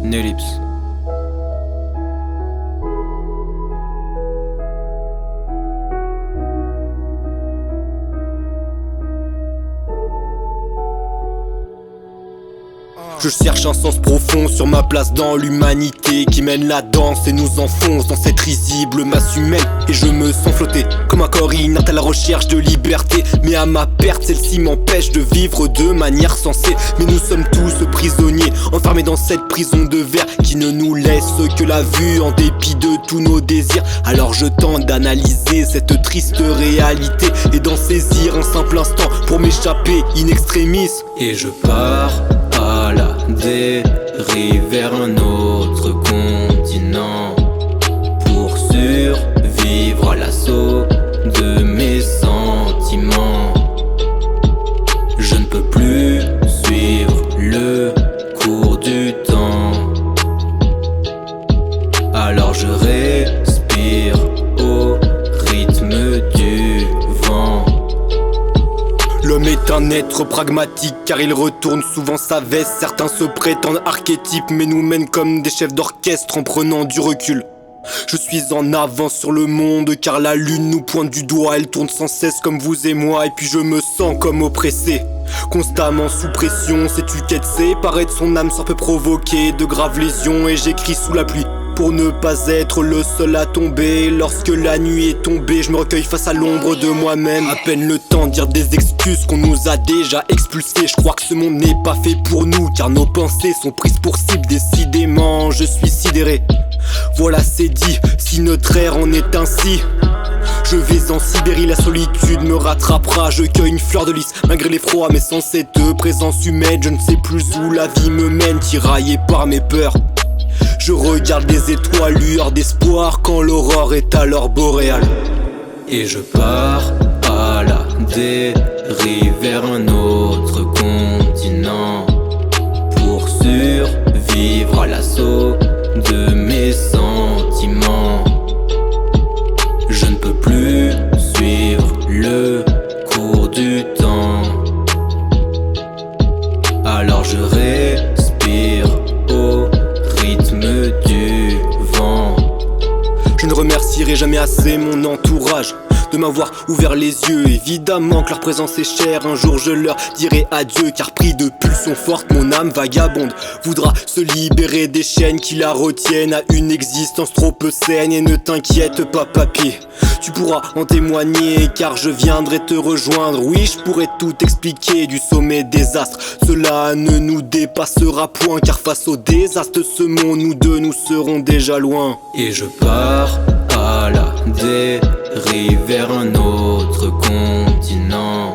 Nelips. Je cherche un sens profond sur ma place dans l'humanité qui mène la danse et nous enfonce dans cette risible masse humaine. Et je me sens flotter comme un corps inerte à la recherche de liberté. Mais à ma perte, celle-ci m'empêche de vivre de manière sensée. Mais nous sommes tous prisonniers, enfermés dans cette prison de verre qui ne nous laisse que la vue en dépit de tous nos désirs. Alors je tente d'analyser cette triste réalité et d'en saisir un simple instant pour m'échapper in extremis. Et je pars à la dérive vers un autre continent pour survivre à l'assaut de mes sentiments. Je ne peux plus suivre le cours du temps, alors je respire au rythme du vent. L'homme est un être pragmatique car il retourne souvent sa veste. Certains se prétendent archétypes mais nous mènent comme des chefs d'orchestre en prenant du recul. Je suis en avance sur le monde car la lune nous pointe du doigt. Elle tourne sans cesse comme vous et moi et puis je me sens comme oppressé, constamment sous pression. Sais-tu qu'être séparé de son âme sœur peut provoquer de graves lésions. Et j'écris sous la pluie pour ne pas être le seul à tomber. Lorsque la nuit est tombée, je me recueille face à l'ombre de moi-même. À peine le temps de dire des excuses qu'on nous a déjà expulsés. Je crois que ce monde n'est pas fait pour nous car nos pensées sont prises pour cible. Décidément, je suis sidéré. Voilà, c'est dit, si notre ère en est ainsi. Je vais en Sibérie, la solitude me rattrapera. Je cueille une fleur de lys malgré l'effroi, mais sans cette présence humaine, je ne sais plus où la vie me mène, tiraillé par mes peurs. Je regarde les étoiles, lueur d'espoir quand l'aurore est à l'heure boréale. Et je pars à la dérive vers un autre continent pour survivre à l'assaut de mes sentiments. Je ne peux plus suivre le cours du temps, alors je respire au rythme du vent. Je ne remercierai jamais assez mon entourage de m'avoir ouvert les yeux. Évidemment que leur présence est chère, un jour je leur dirai adieu. Car pris de pulsions fortes, mon âme vagabonde voudra se libérer des chaînes qui la retiennent à une existence trop peu saine. Et ne t'inquiète pas papy, tu pourras en témoigner car je viendrai te rejoindre. Oui, je pourrais tout expliquer du sommet des astres. Cela ne nous dépassera point car face au désastre de ce monde, nous deux nous serons déjà loin. Et je pars à la dérive vers un autre continent